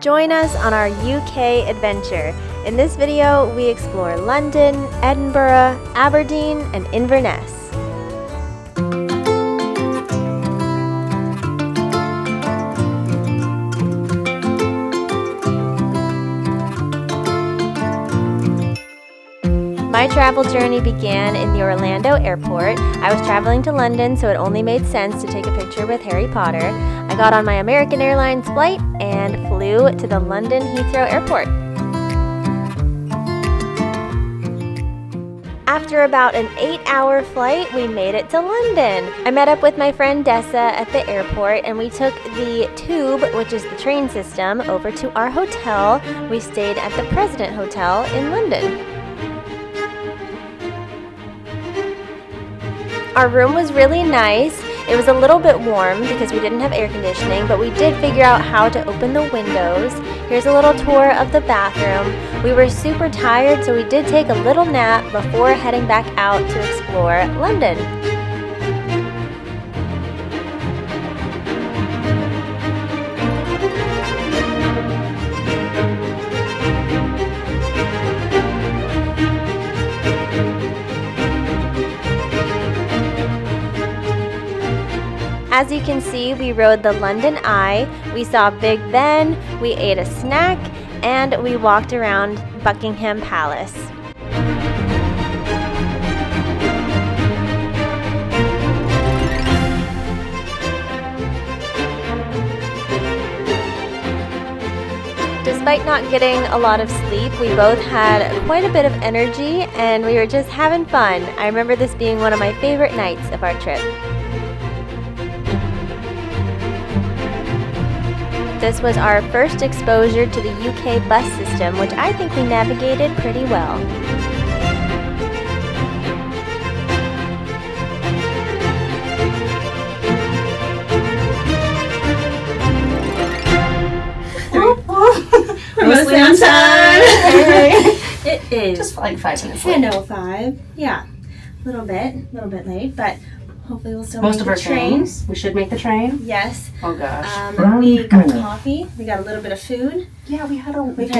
Join us on our UK adventure. In this video, we explore London, Edinburgh, Aberdeen, and Inverness. My travel journey began in the Orlando airport. I was traveling to London, so it only made sense to take a picture with Harry Potter. I got on my American Airlines flight and flew to the London-Heathrow airport. After about an 8-hour flight, we made it to London. I met up with my friend Dessa at the airport and we took the tube, which is the train system, over to our hotel. We stayed at the President Hotel in London. Our room was really nice. It was a little bit warm because we didn't have air conditioning, but we did figure out how to open the windows. Here's a little tour of the bathroom. We were super tired, so we did take a little nap before heading back out to explore London. As you can see, we rode the London Eye, we saw Big Ben, we ate a snack, and we walked around Buckingham Palace. Despite not getting a lot of sleep, we both had quite a bit of energy and we were just having fun. I remember this being one of my favorite nights of our trip. This was our first exposure to the UK bus system, which I think we navigated pretty well. We're mostly on time. It is just like 5 minutes late. 10:05. Yeah, a little bit late, but hopefully we'll still Most make of the our train. trains. We should make the train. Yes. Oh gosh. We got coffee. We got a little bit of food. Yeah, we've had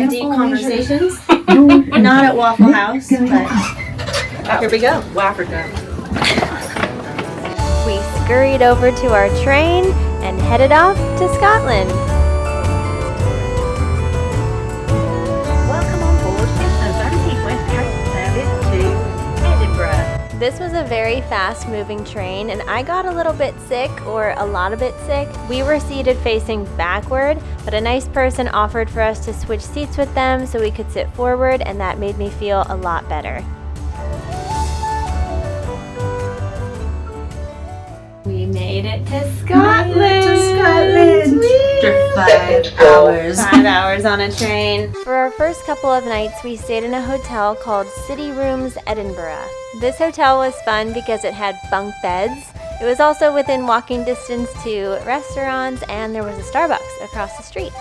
deep conversations. Not at Waffle House, but here we go. Wafferton. We scurried over to our train and headed off to Scotland. Welcome on board the Aberdeen West Coast service to Edinburgh. This was a very fast-moving train, and I got a little bit sick, or a lot of bit sick. We were seated facing backward, but a nice person offered for us to switch seats with them so we could sit forward, and that made me feel a lot better. We made it to Scotland! After 5 hours. 5 hours on a train. For our first couple of nights, we stayed in a hotel called City Rooms Edinburgh. This hotel was fun because it had bunk beds. It was also within walking distance to restaurants, and there was a Starbucks across the street.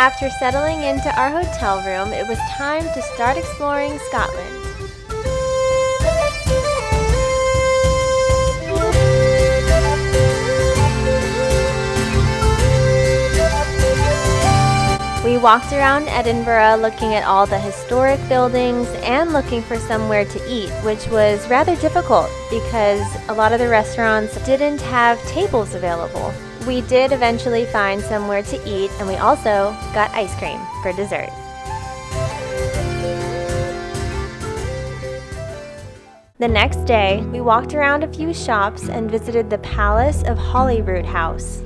After settling into our hotel room, it was time to start exploring Scotland. We walked around Edinburgh looking at all the historic buildings and looking for somewhere to eat, which was rather difficult because a lot of the restaurants didn't have tables available. We did eventually find somewhere to eat, and we also got ice cream for dessert. The next day, we walked around a few shops and visited the Palace of Holyrood House.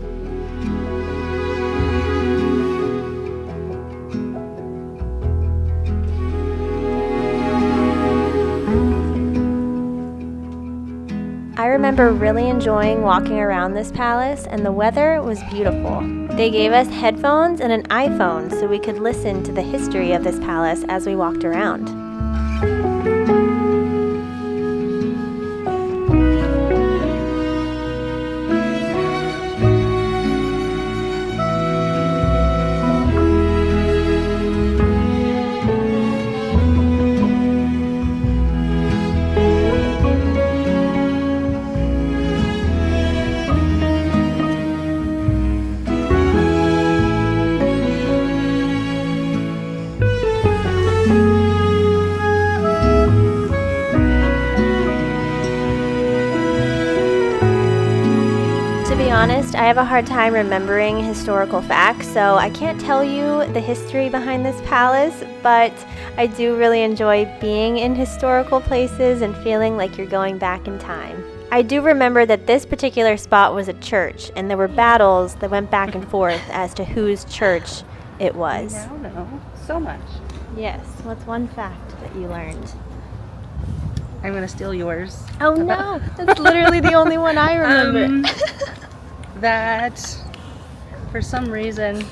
I remember really enjoying walking around this palace, and the weather was beautiful. They gave us headphones and an iPhone so we could listen to the history of this palace as we walked around. honest, I have a hard time remembering historical facts, so I can't tell you the history behind this palace, but I do really enjoy being in historical places and feeling like you're going back in time. I do remember that this particular spot was a church, and there were battles that went back and forth as to whose church it was. I now know so much. Yes, what's one fact that you learned? I'm going to steal yours. Oh no, that's literally the only one I remember. That for some reason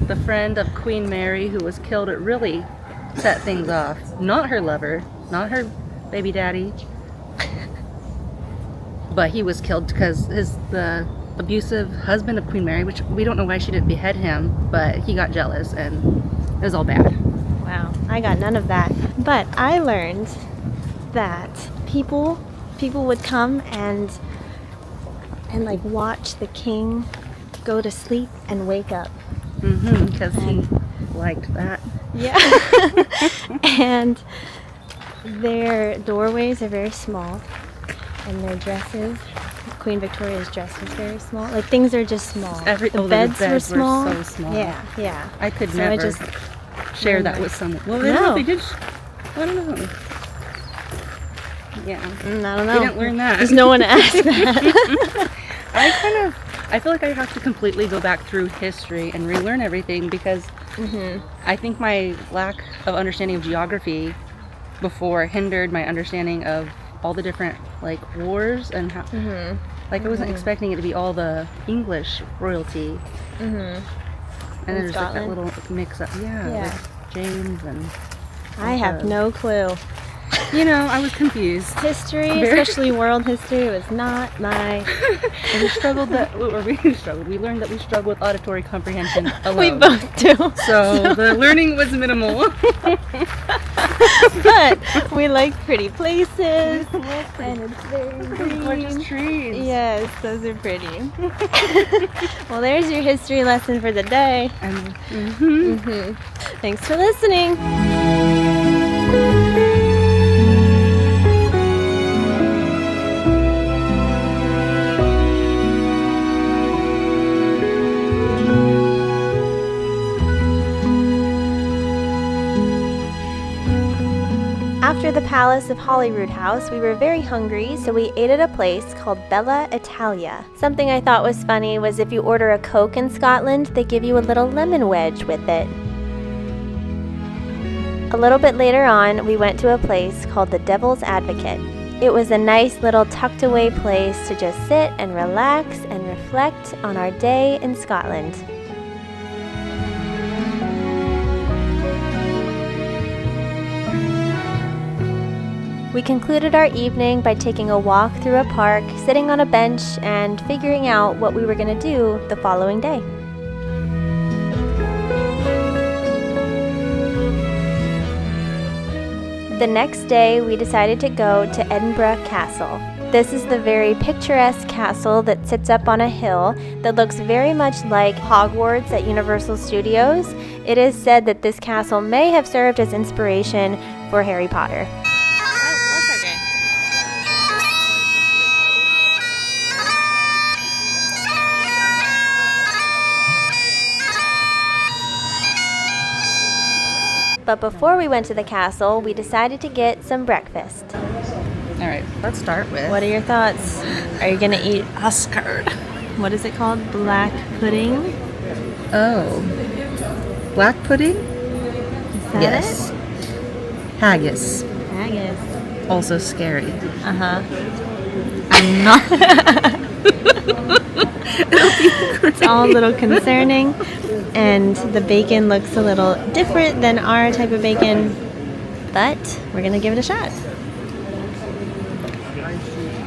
the friend of Queen Mary who was killed, it really set things off. Not her lover, not her baby daddy, but he was killed because the abusive husband of Queen Mary, which we don't know why she didn't behead him, but he got jealous and it was all bad. Wow, I got none of that. But I learned that people would come and like watch the king go to sleep and wake up. Because he liked that. Yeah. And their doorways are very small, and their dresses, Queen Victoria's dress was very small. Like, things are just small. The beds were small. so small. Yeah. I could So never I just share that with someone. Well, No. they did. I don't know. Yeah. I don't know. We didn't learn that. There's no one to ask that. I feel like I have to completely go back through history and relearn everything because I think my lack of understanding of geography before hindered my understanding of all the different like wars and how I wasn't expecting it to be all the English royalty. And then there's like that Scotland? little mix up. Yeah. Like James and I have no clue. you know, I was confused. History, especially world history, was not my... And we struggled we learned that we struggle with auditory comprehension alone. We both do. So the learning was minimal. But we like pretty places. And it's very green. Gorgeous trees. Yes, those are pretty. Well, there's your history lesson for the day. And Thanks for listening. After the Palace of Holyrood House, we were very hungry, so we ate at a place called Bella Italia. Something I thought was funny was if you order a Coke in Scotland, they give you a little lemon wedge with it. A little bit later on, we went to a place called the Devil's Advocate. It was a nice little tucked away place to just sit and relax and reflect on our day in Scotland. We concluded our evening by taking a walk through a park, sitting on a bench, and figuring out what we were going to do the following day. The next day, we decided to go to Edinburgh Castle. This is the very picturesque castle that sits up on a hill that looks very much like Hogwarts at Universal Studios. It is said that this castle may have served as inspiration for Harry Potter. But before we went to the castle, we decided to get some breakfast. all right, let's start with What are your thoughts? Are you gonna eat, Oscar. what is it called? Black pudding? Oh, black pudding? Is that Yes. Haggis. it? Haggis. Also scary. Uh-huh. I'm not. It's all a little concerning. And the bacon looks a little different than our type of bacon. But we're gonna give it a shot.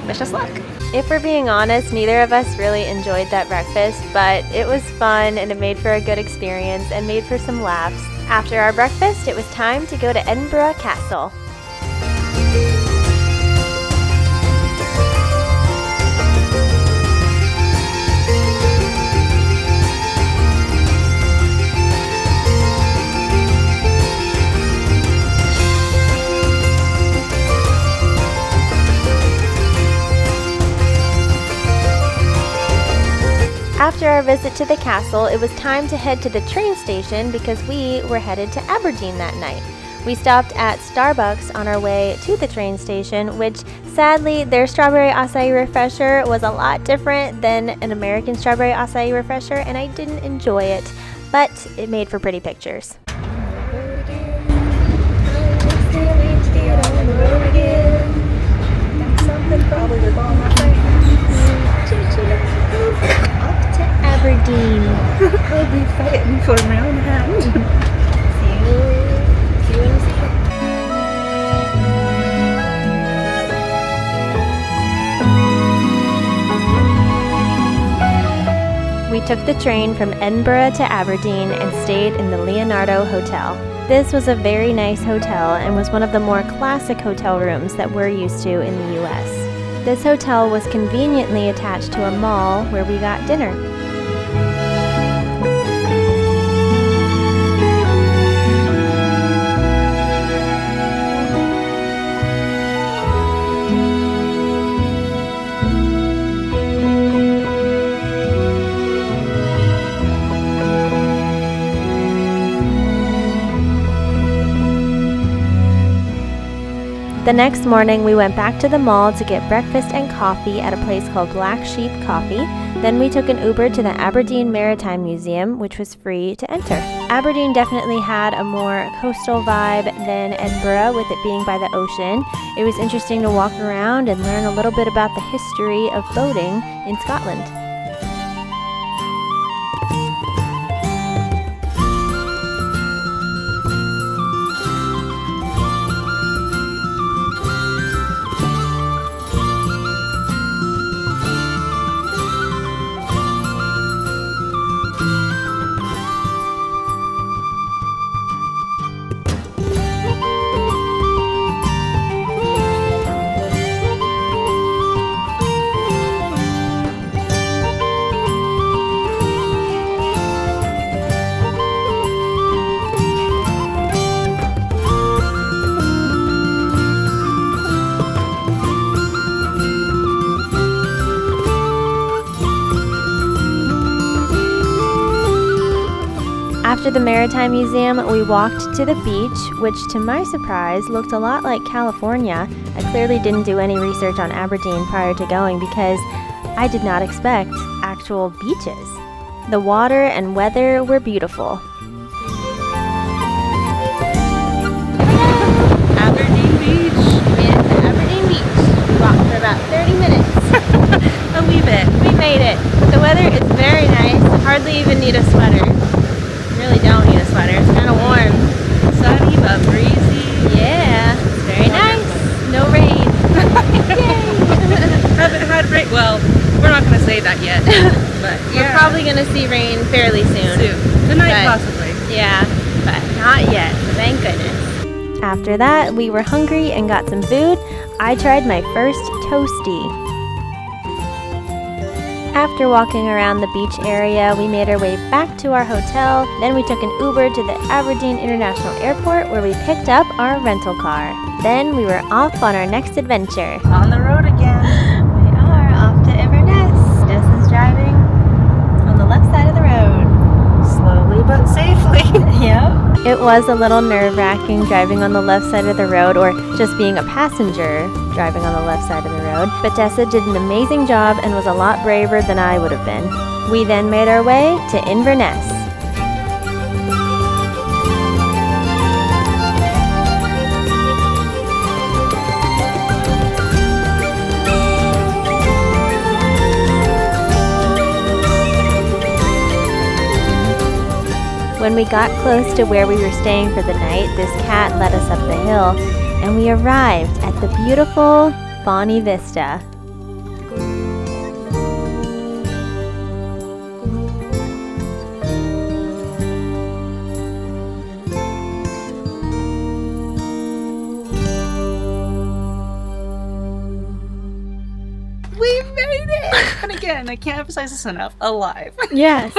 Wish us luck. If we're being honest, neither of us really enjoyed that breakfast, but it was fun and it made for a good experience and made for some laughs. After our breakfast, it was time to go to Edinburgh Castle. After our visit to the castle, it was time to head to the train station because we were headed to Aberdeen that night. We stopped at Starbucks on our way to the train station, which sadly their strawberry acai refresher was a lot different than an American strawberry acai refresher, and I didn't enjoy it, but it made for pretty pictures. Off to Aberdeen. I'll be fighting for my own hand. See you in a second. We took the train from Edinburgh to Aberdeen and stayed in the Leonardo Hotel. This was a very nice hotel and was one of the more classic hotel rooms that we're used to in the US. This hotel was conveniently attached to a mall where we got dinner. The next morning, we went back to the mall to get breakfast and coffee at a place called Black Sheep Coffee. Then we took an Uber to the Aberdeen Maritime Museum, which was free to enter. Aberdeen definitely had a more coastal vibe than Edinburgh, with it being by the ocean. It was interesting to walk around and learn a little bit about the history of boating in Scotland. After the Maritime Museum, we walked to the beach, which to my surprise looked a lot like California. I clearly didn't do any research on Aberdeen prior to going because I did not expect actual beaches. The water and weather were beautiful. Aberdeen Beach. We made it to Aberdeen Beach. We walked for about 30 minutes. A wee bit. We made it. The weather is very nice. Hardly even need a sweater. Really don't need a sweater. It's kind of warm. Sunny but breezy. Yeah, it's very nice. No rain. Yay! Haven't had rain. Well, we're not going to say that yet. But We're probably going to see rain fairly soon. Tonight, But- possibly. Yeah, but not yet. Thank goodness. After that, we were hungry and got some food. I tried my first toasty. After walking around the beach area, we made our way back to our hotel. Then we took an Uber to the Aberdeen International Airport where we picked up our rental car. Then we were off on our next adventure. On the road again. We are off to Inverness. Jess is driving on the left side of the road. Slowly but safely. Yep. It was a little nerve-wracking driving on the left side of the road, or just being a passenger driving on the left side of the road. But Tessa did an amazing job and was a lot braver than I would have been. We then made our way to Inverness. When we got close to where we were staying for the night, this cat led us up the hill, and we arrived at the beautiful Bonnie Vista. We made it! And again, I can't emphasize this enough. Alive. Yes.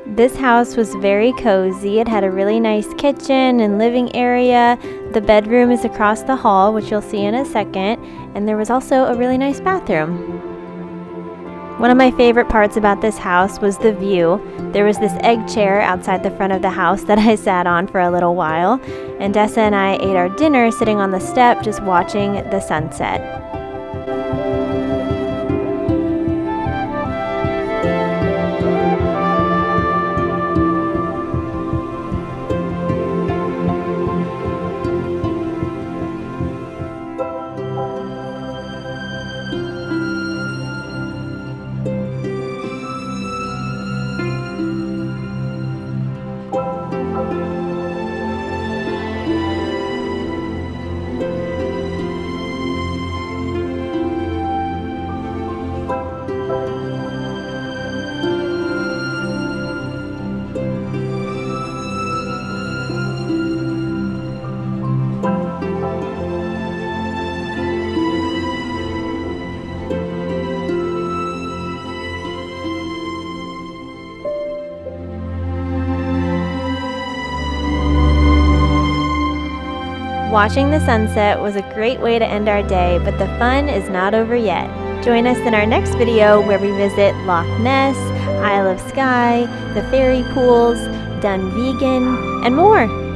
This house was very cozy. It had a really nice kitchen and living area. The bedroom is across the hall, which you'll see in a second, and there was also a really nice bathroom. One of my favorite parts about this house was the view. There was this egg chair outside the front of the house that I sat on for a little while, and Dessa and I ate our dinner sitting on the step just watching the sunset. Watching the sunset was a great way to end our day, but the fun is not over yet. Join us in our next video where we visit Loch Ness, Isle of Skye, the fairy pools, Dunvegan, and more.